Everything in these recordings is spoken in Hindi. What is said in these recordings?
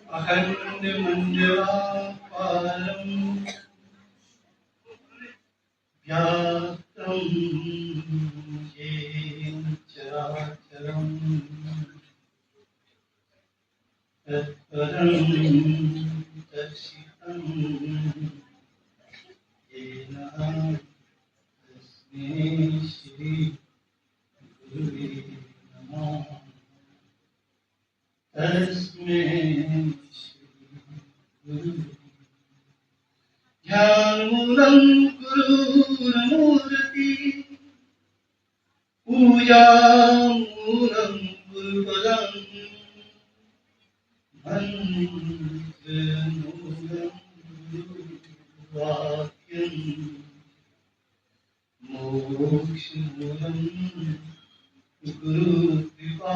अखंड मंडलाकारं व्याप्तं येन चराचरं तत्परं दर्शितं येन तस्मै श्री गुरुवे नमः। तस्मै ध्यानमूलं गुरुर्मूर्ति पूजामूलं गुरुपदं मन्त्रमूलं गुरुवाक्यं मोक्षमूलं गुरुकृपा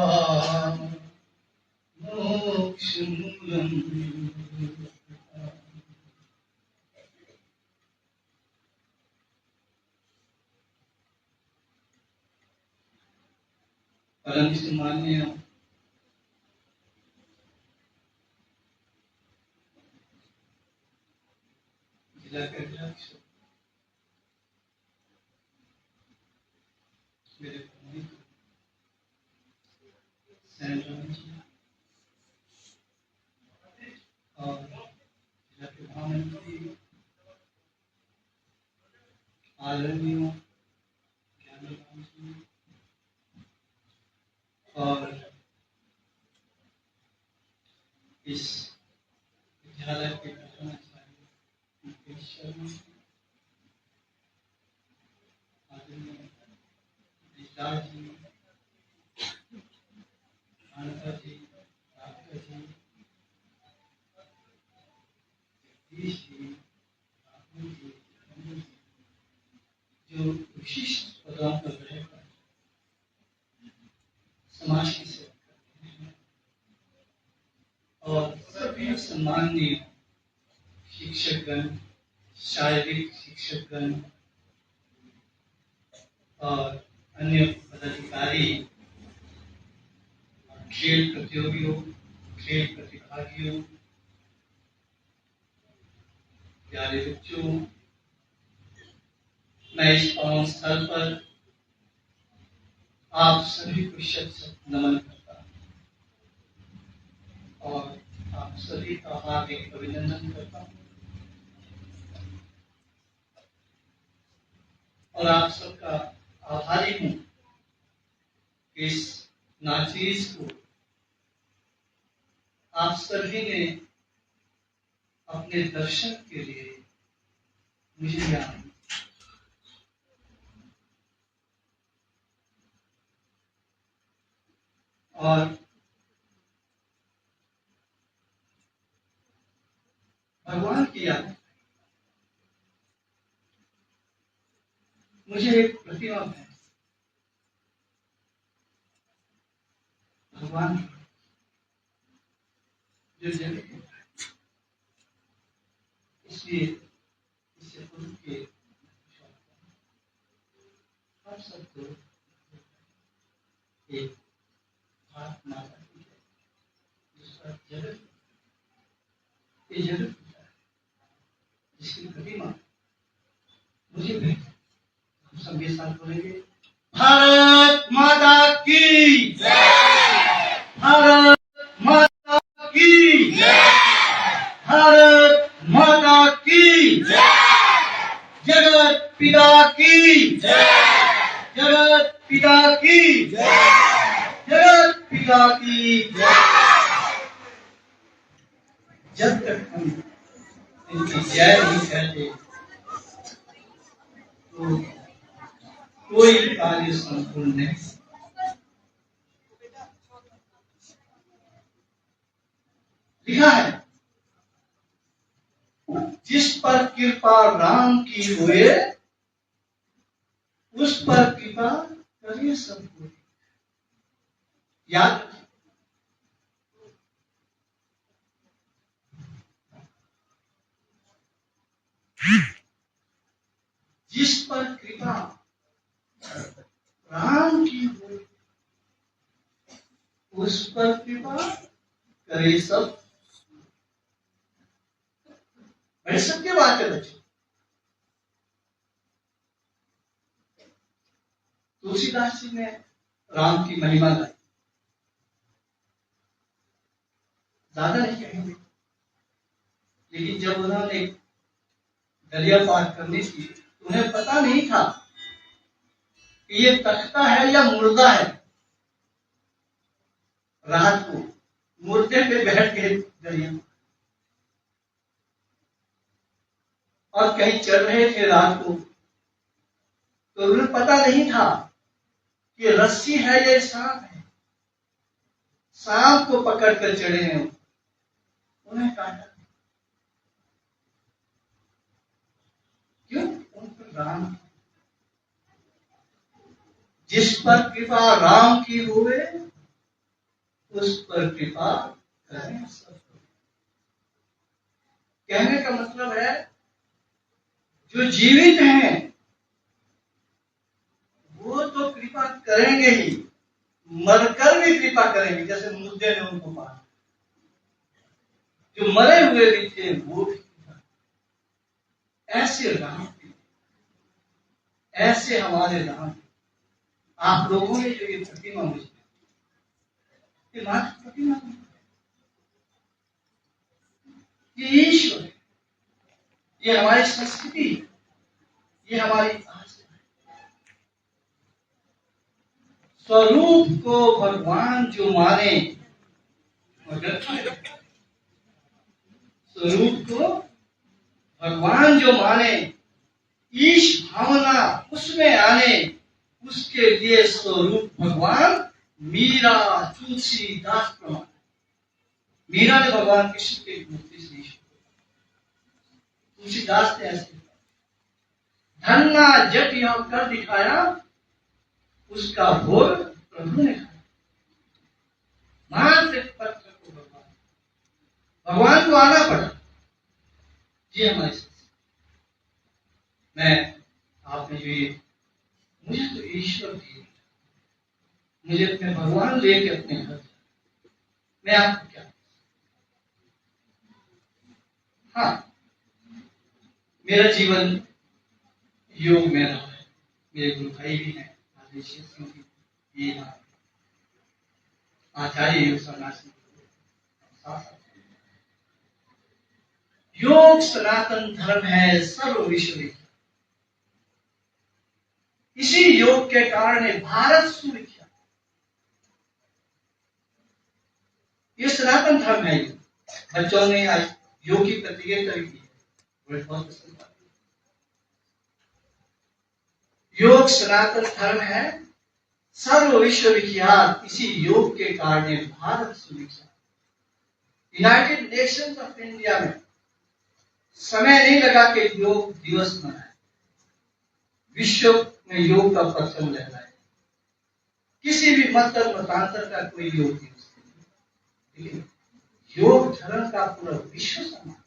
मोक्षमूलं गुरुकृपा। परम सम्माननीय जिला के अध्यक्ष मेरे पुनीत सैनराम जी और जिला के महामंत्री आदरणीय ज्ञानराम जी और इस विद्यालय के प्रधानाचार्य मुकेश शर्मा, आदरणीय विशाल जी, मानता जी, राधिका जी, जगदीश जी, राहुल जी, अनिल जी, जो विशिष्ट पदों पर रहकर समाज की सेवा करते हैं, और सभी सम्माननीय शिक्षकगण, शारीरिक शिक्षकगण और अन्य पदाधिकारी, खेल प्रतियोगियों, खेल प्रतिभागियों, प्यारे बच्चों, मैं इस पावन स्थल पर आप सभी को शत नमन करता हूँ और आप सभी का हार्दिक अभिनंदन करता हूँ और आप सबका आभारी हूँ। इस नाचीज को आप सभी ने अपने दर्शन के लिए मुझे यहाँ और भगवान की याद मुझे एक प्रतिमा है भगवान जो जगह है, इसलिए इसे उठ के आप सबको एक भारत माता की है जिसका जगत ये जगत होता है, जिसकी प्रतिमा मुझे भी हम सब ये साथ बोलेंगे, भारत माता की जय, भारत माता की जय, भारत माता की जय, जगत पिता की जय, जगत पिता की जय, जगत पिता की जय। जब तक हम इनकी जय नहीं कहते तो कोई कार्य संपूर्ण नहीं। लिखा है, जिस पर कृपा राम की हुए उस पर कृपा करिए सबको। याद जिस पर कृपा राम की हुए उस पर कृपा करे सब बड़ी सत्य बात है बच्चों। तुलसीदास जी ने राम की महिमा गाई, ज्यादा नहीं कहेंगे, लेकिन जब उन्होंने दरिया पार करने की, उन्हें पता नहीं था कि ये तख्ता है या मुर्दा है। रात को मुर्दे पे बैठ गए दरिया, और कहीं चल रहे थे रात को, तो उन्हें पता नहीं था कि रस्सी है या सांप है। सांप को पकड़ कर चढ़े हैं, उन्हें काटा। क्यों? उन पर राम, जिस पर कृपा राम की हुए उस पर कृपा करें सब। कहने का मतलब है जो जीवित हैं वो तो कृपा करेंगे ही, मरकर भी कृपा करेंगे, जैसे मुद्दे ने उनको पाया। जो मरे हुए भी थे वो भी ऐसे राम, ऐसे हमारे राम। आप लोगों ने जो ये प्रतिमा मुझे, ये मात्र प्रतिमा नहीं, ये ईश्वर है, ये हमारी संस्कृति, ये हमारी आस्था है। स्वरूप को भगवान जो माने, स्वरूप को भगवान जो माने, ईश भावना उसमें आने, उसके लिए स्वरूप भगवान मीरा तुलसी दास प्रमाण। मीरा ने भगवान कृष्ण के मूर्ति से तुलसीदास ने ऐसे धन्ना जट यह कर दिखाया, उसका भोग प्रभु ने खाया। मात्र पत्र को भगवान को आना पड़ा। ये हमारी मैं आपने जो ये मुझे तो ईश्वर दिए, मुझे अपने भगवान लेके अपने घर, मैं आपको क्या, हाँ मेरा जीवन योग में रहा है। मेरे गुरु भाई भी हैं, आचार्य योग सन्यासी। योग सनातन धर्म है, सर्व विश्व विख्यात। इसी योग के कारण भारत सुविख्यात। ये सनातन धर्म है। बच्चों ने आज योग की प्रतियोगिता भी की है, बहुत पसंद आती है। योग सनातन धर्म है, सर्व विश्व विख्यात। इसी योग के कारण भारत सुविख्यात। यूनाइटेड नेशंस ऑफ इंडिया में समय नहीं लगा कि योग दिवस मनाए, विश्व में योग का प्रचलन लहराए। किसी भी मत मतांतर का कोई योग दिवस नहीं, लेकिन योग धर्म का पूरा विश्व सम्मान।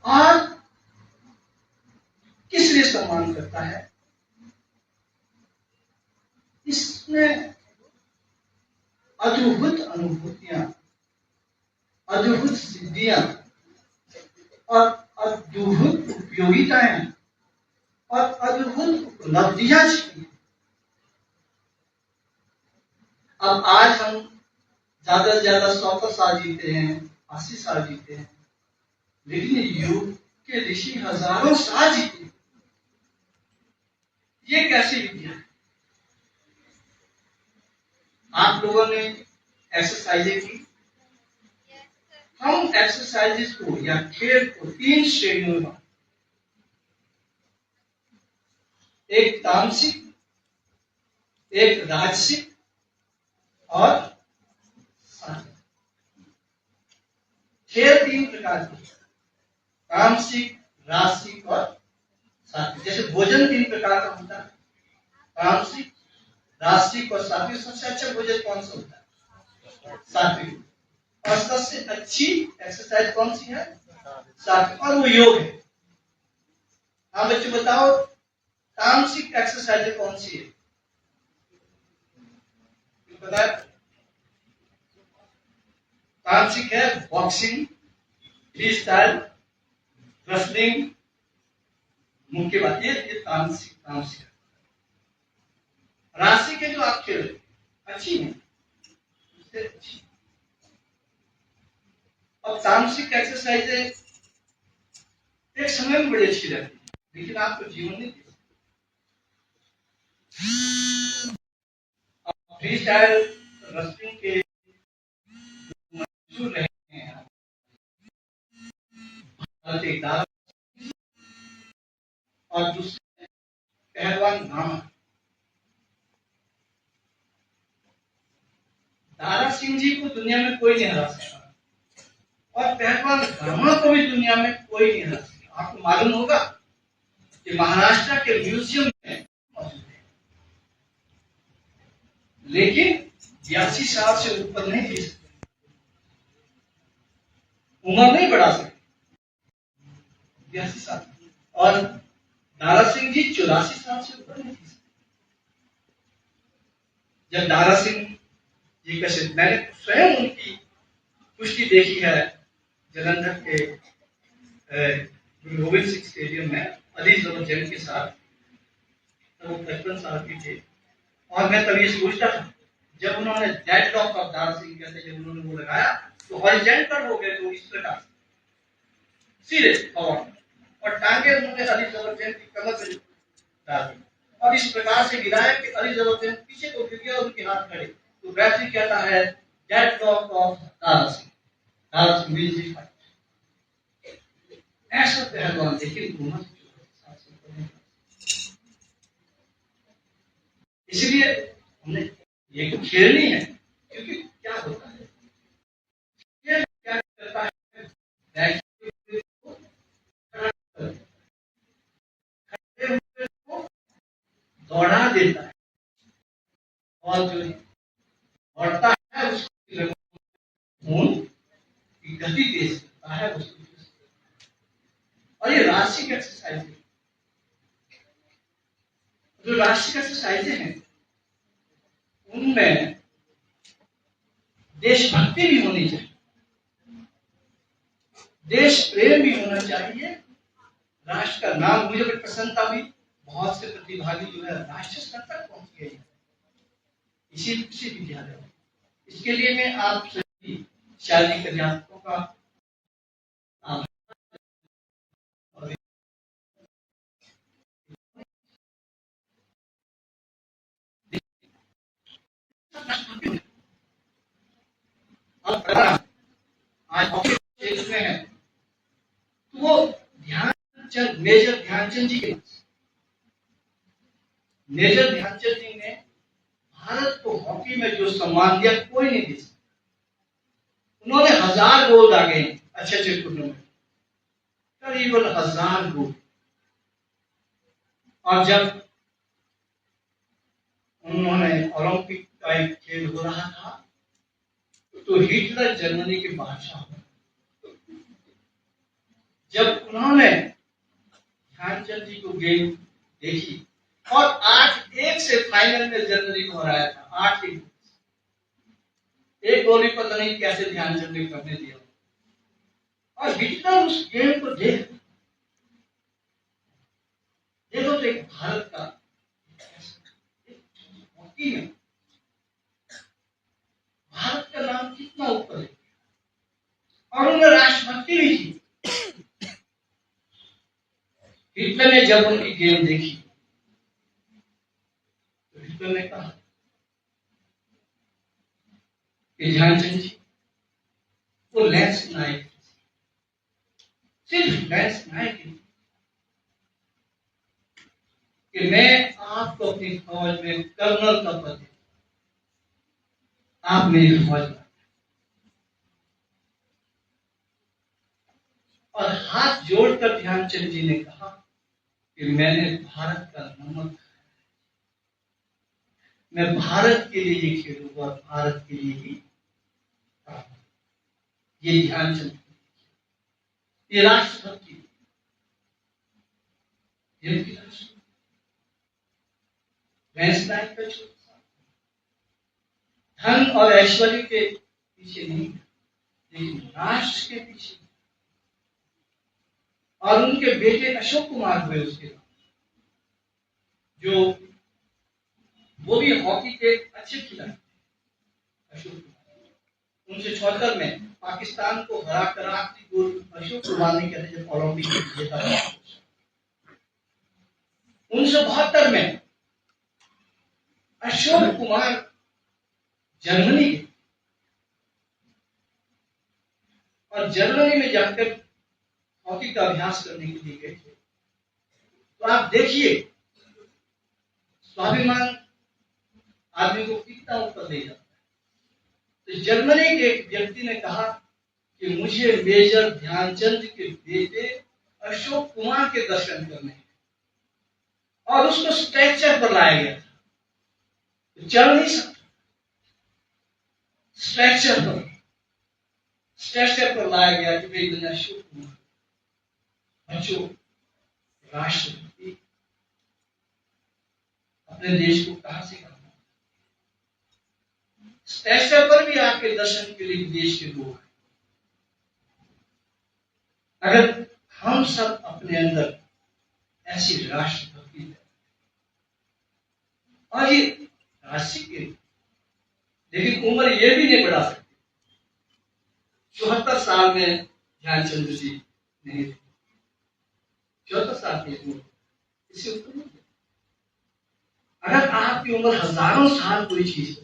और किस लिए सम्मान करता है? इसमें अद्भुत अनुभूतियां, अद्भुत सिद्धियां और अद्भुत उपयोगिताएं और अद्भुत उपलब्धियां छिपी। अब आज हम ज्यादा से ज्यादा 100 साल जीते हैं, 80 साल जीते हैं, लेकिन योग के ऋषि हजारों साल जीते। ये कैसी विद्या है? आप लोगों ने एक्सरसाइजें की। हम एक्सरसाइजेस को या खेल को 3 श्रेणियों में, एक तामसिक, एक राजसिक और सात्विक। खेल 3 प्रकार के, तामसिक, राजसिक और सात्विक। जैसे भोजन 3 प्रकार का होता है, तामसिक, राजसिक और सात्विक। सबसे अच्छा भोजन कौन सा होता है? सात्विक। और सबसे अच्छी एक्सरसाइज कौन सी है? सात्विक। और वो योग है। हाँ बच्चों बताओ, तामसिक एक्सरसाइज कौन सी है? पता है? तामसिक है बॉक्सिंग, फ्री स्टाइल, रेसलिंग, मुक्केबाजी, ये तामसिक तामसिक राशि के जो आप खेल अच्छी है, उससे अच्छी। अब तामसिक एक्सरसाइज एक समय में बड़ी अच्छी रहती है, लेकिन आपको जीवन नहीं दे सकती। फ्री स्टाइल रेसलिंग के मशहूर रहे हैं और दूसरे पहलवान रामा। दारा सिंह जी को दुनिया में कोई नहीं हरा सकता और पहलवान रामा को भी दुनिया में कोई नहीं हरा सकता। आपको मालूम होगा कि महाराष्ट्र के म्यूजियम में मौजूद है, लेकिन 82 साल से ऊपर नहीं जी सकते, उम्र नहीं बढ़ा सकते 82 साल। और दारा सिंह जी 84 साल से ऊपर नहीं जी सकते। जब दारा सिंह जी का मैंने स्वयं उनकी कुश्ती देखी है जलंधर के गुरु गोविंद सिंह स्टेडियम में अली जबर जंग के साथ, तो वो 55 साल की थे और मैं तभी सोचता था जब उन्होंने dead dog of Dara Singh कहते जब उन्होंने वो लगाया तो हॉरिजॉन्टल हो गए, तो इस प्रकार सीधे हवा और टांगे उन्होंने अली जबर जंग की कमर पे डाल दी और इस प्रकार से गिराया कि अली जबर जंग पीछे को गिर गया और उनके हाथ खड़े। तो रेफरी कहता है dead dog of Dara Singh, Dara Singh will be fight. ऐसा पहलवान, लेकिन उम्र इसलिए हमने ये खेल नहीं है, क्योंकि क्या होता है खेल क्या करता है, दौड़ा देता है और जो दौड़ता है उसकी खून की गति तेज करता है उसको। और ये राष्ट्रीय एक्सरसाइज है, जो राष्ट्रीय एक्सरसाइजें हैं उनमें देशभक्ति भी होनी चाहिए, देश प्रेम भी होना चाहिए, राष्ट्र का नाम। मुझे बड़ी प्रसन्नता भी, बहुत से प्रतिभागी जो है राष्ट्रीय स्तर तक पहुंच गए हैं इसी विद्यालय में। इसके लिए मैं आप सभी शारीरिक अध्यापकों का आज ऑफिस में है तो वो ध्यानचंद, मेजर ध्यानचंद जी के, मेजर ध्यानचंद जी ने भारत को हॉकी में जो सम्मान दिया कोई नहीं दे सकता। उन्होंने 1000 गोल दागे अच्छे अच्छे टूर्नामेंट, करीबन 1000 गोल। और जब उन्होंने ओलंपिक का एक खेल हो रहा था तो हिटलर जर्मनी के बादशाह, जब उन्होंने ध्यानचंद जी को गेम देखी और 8-1 से फाइनल में जर्मनी को हराया था, 8-1, एक गोली पता नहीं कैसे ध्यानचंद ने करने दिया। और हिटलर उस गेम को देखो तो एक भारत का हॉकी में भारत का नाम कितना ऊपर है और उन्हें राष्ट्रभक्ति भी थी। हिटलर ने जब उनकी गेम देखी तो हिटलर ने कहा कि ध्यानचंद जी वो लैंस नायक, सिर्फ लैंस नायक कि मैं आपको अपनी फौज में कर्नल का पद, आप मेरी फौज में। और हाथ जोड़कर ध्यानचंद जी ने कहा कि मैंने भारत का नमक, मैं भारत के लिए ही खेलूंगा और भारत के लिए ही, ये ध्यानचंद, ये राष्ट्रभक्ति, धन और ऐश्वर्य के पीछे नहीं, लेकिन राष्ट्र के पीछे। और उनके बेटे अशोक कुमार हुए उसके बाद, जो वो भी हॉकी के अच्छे खिलाड़ी अशोक कुमार। 1974 में पाकिस्तान को हरा कर आखिरी गोल अशोक कुमार ने किया जब ओलंपिक में जीता था। 1972 में अशोक कुमार जर्मनी गए और जर्मनी में जाकर हॉकी का अभ्यास करने के लिए गए थे। तो आप देखिए स्वाभिमान आदमी को कितना ऊपर ले जाता है। तो जर्मनी के एक व्यक्ति ने कहा कि मुझे मेजर ध्यानचंद के बेटे अशोक कुमार के दर्शन करने हैं, और उसको स्ट्रेचर पर लाया गया था, तो चल नहीं सकता। स्ट्रेचर पर लाया गया कि भाई अशोक कुमार बच्चों राष्ट्रपति अपने देश को कहां से करना। स्ट्रेचर पर भी आपके दर्शन के लिए देश के लोग हैं। अगर हम सब अपने अंदर ऐसी राष्ट्रभक्ति और ये राशि के, लेकिन उम्र ये भी नहीं बढ़ा सकती। 74 साल में ध्यानचंद जी नहीं थे, 74 साल की उम्र, इससे ऊपर नहीं। अगर आपकी उम्र हजारों साल कोई चीज है,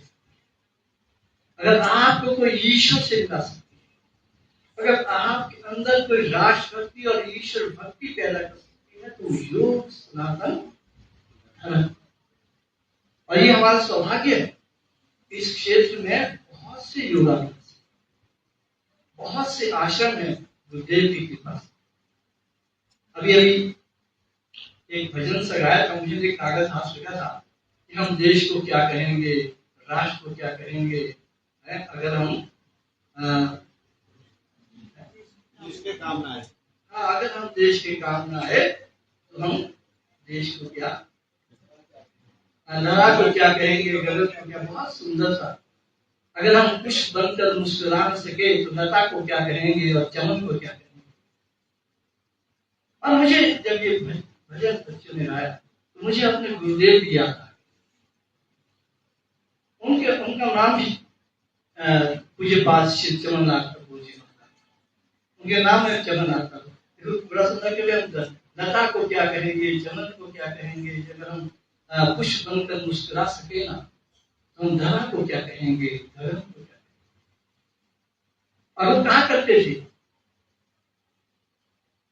अगर आपको कोई ईश्वर से मिला सकती है, अगर आपके अंदर कोई राष्ट्रभक्ति और ईश्वर भक्ति पैदा कर सकती है, तो योग सनातन धर्म। और ये हमारा सौभाग्य है। इस क्षेत्र में बहुत से योगाभ्यास, बहुत से आश्रम है गुरुदेव की कृपा से। अभी एक भजन से गाया था, मुझे एक कागज हाथ लगा था कि हम देश को क्या कहेंगे, राष्ट्र को क्या कहेंगे, अगर हम देश के काम ना आए। हाँ, अगर हम देश के काम ना आए तो हम देश को क्या, लड़ा को क्या कहेंगे, गलत को क्या। बहुत सुंदर था। अगर हम पुष्प बनकर मुस्कुरा न सके तो लता को क्या कहेंगे और चमन को क्या कहेंगे। और मुझे जब ये भजन बच्चों ने आया तो मुझे अपने गुरुदेव भी याद आया। उनका नाम भी पूज्य पाद श्री चमननाथ प्रभु जी, उनके नाम है चमननाथ प्रभु। देखो बड़ा सुंदर के लिए लता को क्या कहेंगे, चमन को क्या कहेंगे। अगर हम पुष्प बनकर मुस्कुरा सके ना तो हम धरा को क्या कहेंगे, धर्म को क्या कहेंगे। और वो कहा करते थे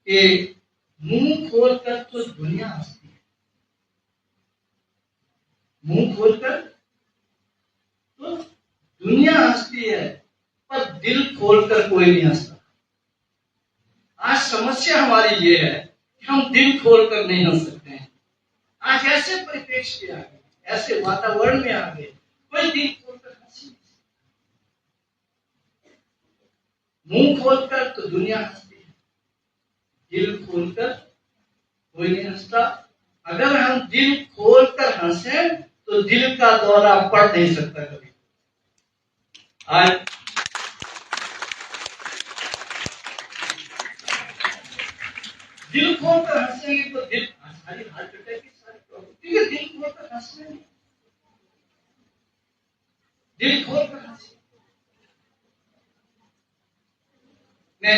कि मुंह खोलकर तो दुनिया हंसती है, मुंह खोलकर तो दुनिया हंसती है, पर दिल खोलकर कोई नहीं हंसता। आज समस्या हमारी ये है कि हम दिल खोलकर नहीं हंस सकते हैं। आज ऐसे परिप्रेक्ष्य में आ गए, ऐसे वातावरण में आ गए, कोई दिल खोलकर हंसी नहीं। मुंह खोलकर तो दुनिया हंसती है, दिल खोलकर कोई नहीं हंसता। अगर हम दिल खोलकर हंसे तो दिल का दौरा पड़ नहीं सकता कभी। आज दिल खोलकर हंसेंगे तो दिल सारी हार्ट अटैक की सारी प्रॉब्लम, दिल खोलकर हंसने नहीं, दिल खोलकर हंसे। मैं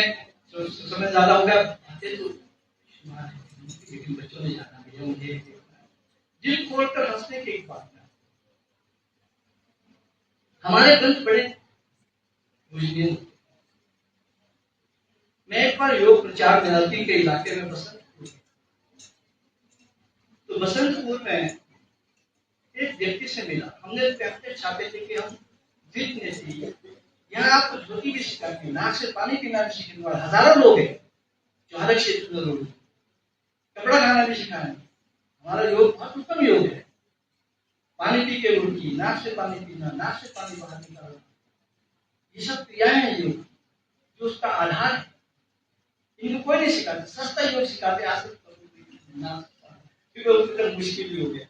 समय ज्यादा हो गया तो लेकिन बच्चों ने जाना भैया मुझे दिल खोलकर हंसने की एक बात है। हमारे ग्रंथ बड़े बुझने। मैं एक बार योग प्रचार में नजदीक के इलाके में बसंतपुर, तो बसंतपुर में एक व्यक्ति से मिला। हमने पैम्पलेट छापे थे कि हम विटनेस दी, यहाँ आपको धोती भी सिखाते, नाक से पानी पीना भी सीखने वाले हजारों लोग हैं जो हर क्षेत्र में लोग, कपड़ा खाना भी सिखाने। हमारा योग बहुत उत्तम योग है। पानी पी के उल्टी, नाक से पानी पीना, नाक से पानी बाहर निकालना, ये सब क्रियाएं हैं योग जो उसका आधार है। इनको कोई नहीं सिखाते, सस्ता योग सिखाते आज क्योंकि मुश्किल भी हो गया।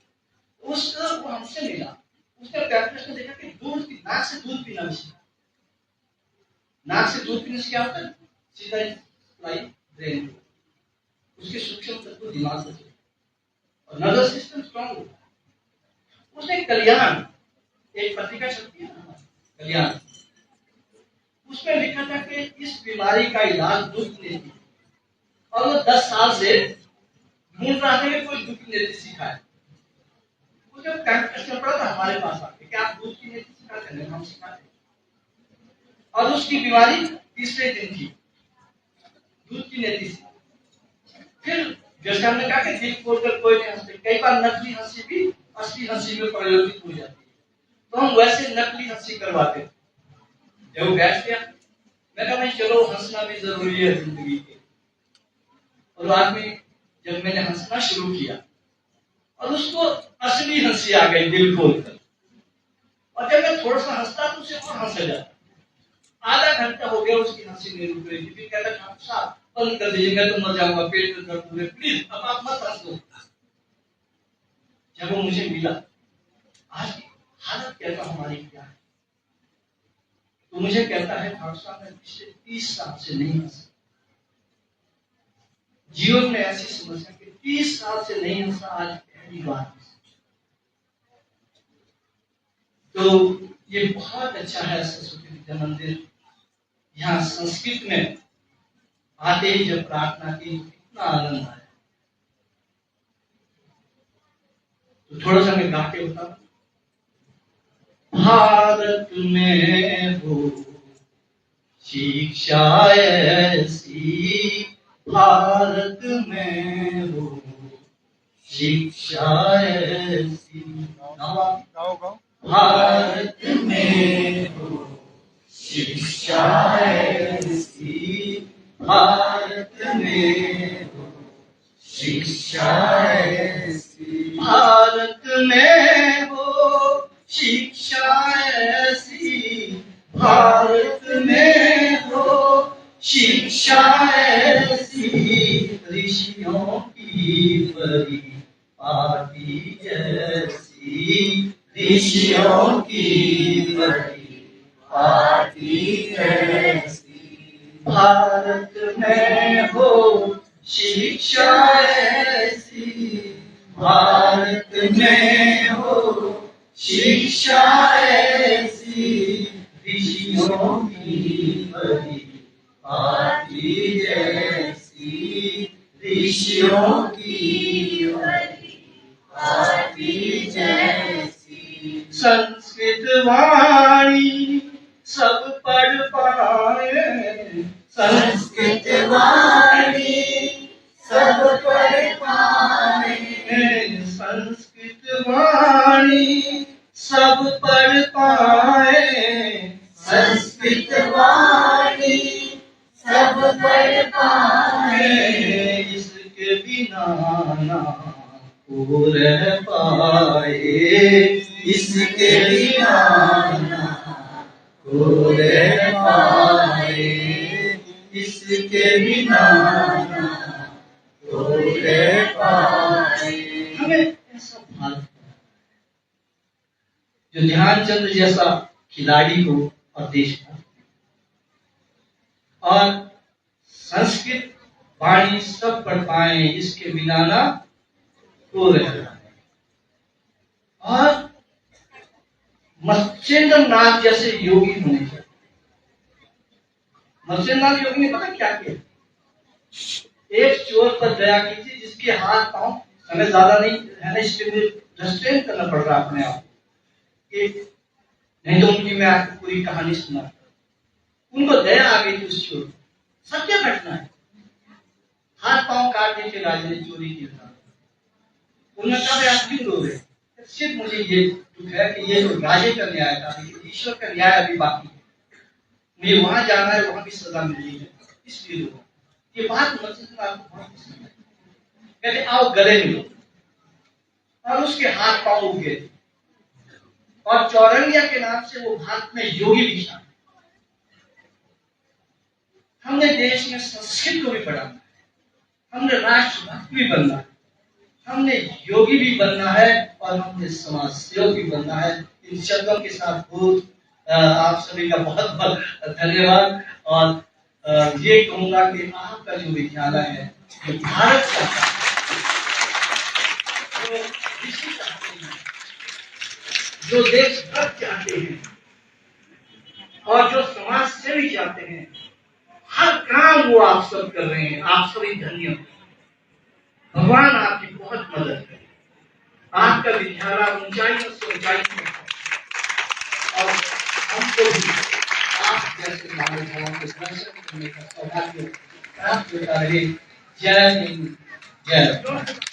उसका वो हमसे मिला, उसने प्रैक्टिस में देखा कि दूध की नाक से दूध पीना भी सीखा, नाक से दूध पीने से क्या होता है? सीधा सप्लाई ब्रेन को, उसके सूक्ष्म तत्व दिमाग को और नर्वस सिस्टम स्ट्रांग होता है। उसने कल्याण, एक पत्रिका छपती है ना कल्याण, उसमें लिखा था कि इस बीमारी का इलाज दूध नीति, और वो 10 साल से ढूंढ रहा था कि कोई दूध की नीति सिखाए। मुझे प्रश्न पड़ा था हमारे पास आके कि आप दूध की नीति सिखाते हैं? हम सिखाते हैं। और उसकी बीमारी तीसरे दिन थी दूध की नीति से। फिर जैसे हमने कहा कि दिल खोलकर कोई नहीं हंसते, कई बार नकली हंसी भी असली हंसी में परिवर्तित हो जाती है, तो हम वैसे नकली हंसी करवाते थे। जब वो बैठ गया, मैं कहा भाई चलो हंसना भी जरूरी है जिंदगी के। और बाद में जब मैंने हंसना शुरू किया और उसको असली हंसी आ गई दिल खोलकर, और जब मैं थोड़ा सा हंसता तो उसे और हंस जाता। आधा घंटा हो गया उसकी हंसी नहीं रुक रही थी। फिर कहता था साहब बंद कर दीजिए, मैं तो मर जाऊंगा, पेट में दर्द हो रहा है, प्लीज अब आप मत हंसो। जब वो मुझे मिला, आज की हालत कहता हमारी क्या है, तो मुझे कहता है भाई साहब मैं पिछले 30 साल से नहीं हंसा। जीवन में ऐसी समस्या कि 30 साल से नहीं हंसा, आज पहली बार। तो ये बहुत अच्छा है सरस्वती विद्या मंदिर। यहाँ संस्कृत में आते ही जब प्रार्थना की कितना आनंद आया। तो थोड़ा सा मैं गा के बताऊं। भारत में हो शिक्षा ऐसी, भारत में हो शिक्षा ऐसी, भारत में हो शिक्षा ऐसी, भारत में हो शिक्षा ऐसी, भारत में हो शिक्षा ऐसी, भारत में हो शिक्षा ऐसी, ऋषियों की परिपाटी जैसी, ऋषियों की परिपाटी जैसी, भारत में हो शिक्षा ऐसी, भारत में हो शिक्षा ऐसी, ऋषियों की परिपाटी जैसी, ऋषियों की परिपाटी जैसी, संस्कृत वाणी सब पढ़ पाए, संस्कृत वाणी सब पढ़ पाए, संस्कृत वाणी सब पढ़ पाए, संस्कृत वाणी सब पढ़ पाए, इसके बिना ना को रह पाए, इसके बिना ना को रह पाए, इसके बिना ना को रह पाए। हमें ऐसा भारत जो ध्यानचंद जैसा खिलाड़ी हो और देश का, और संस्कृत वाणी सब पढ़ पाए, इसके बिना ना को रह पाए, और मत्स्येंद्र नाथ जैसे योगी होने चाहिए। मत्स्येंद्र नाथ योगी ने पता क्या किया? एक चोर पर दया की थी जिसके हाथ पांव, हमें ज्यादा नहीं है ना, इसके लिए रेस्ट्रेन करना पड़ रहा अपने आप, नहीं तो उनकी मैं आपको पूरी कहानी सुना। उनको दया आ गई थी उस चोर, सत्य घटना है, हाथ पांव काट के राजा ने चोरी की। उन्होंने कहा आप क्यों रो रहे? सिर्फ मुझे ये दुख है कि ये तो राजे का न्याय था, लेकिन ईश्वर का न्याय अभी बाकी है, मुझे वहां जाना है, वहां भी सजा मिलनी है, इसलिए रो। ये बात मस्जिद में आपको बहुत पसंद है। कहते आओ गले मिलो, और उसके हाथ पांव उग गए, और चौरंगिया के नाम से वो भारत में योगी भी शामिल। हमने देश में संस्कृत को भी पढ़ाना है, हमने राष्ट्रभक्त भी बनना है, हमने योगी भी बनना है, और हमने समाज सेवक भी बनना है। इन शब्दों के साथ बहुत आप सभी का बहुत बहुत धन्यवाद। और ये कहूंगा कि आपका जो विद्यालय है जो भारत का जो ऋषि चाहते हैं, जो देशभक्त चाहते हैं और जो समाज सेवी चाहते हैं, हर काम वो आप सब कर रहे हैं। आप सभी धन्य हैं। भगवान आपकी बहुत मदद करे। आपका विद्यालय ऊंचाइयों से ऊंचाई में है और हमको भी आप जैसे महानुभावों के दर्शन करने का सौभाग्य प्राप्त होता रहे। जय हिंद, जय भारत।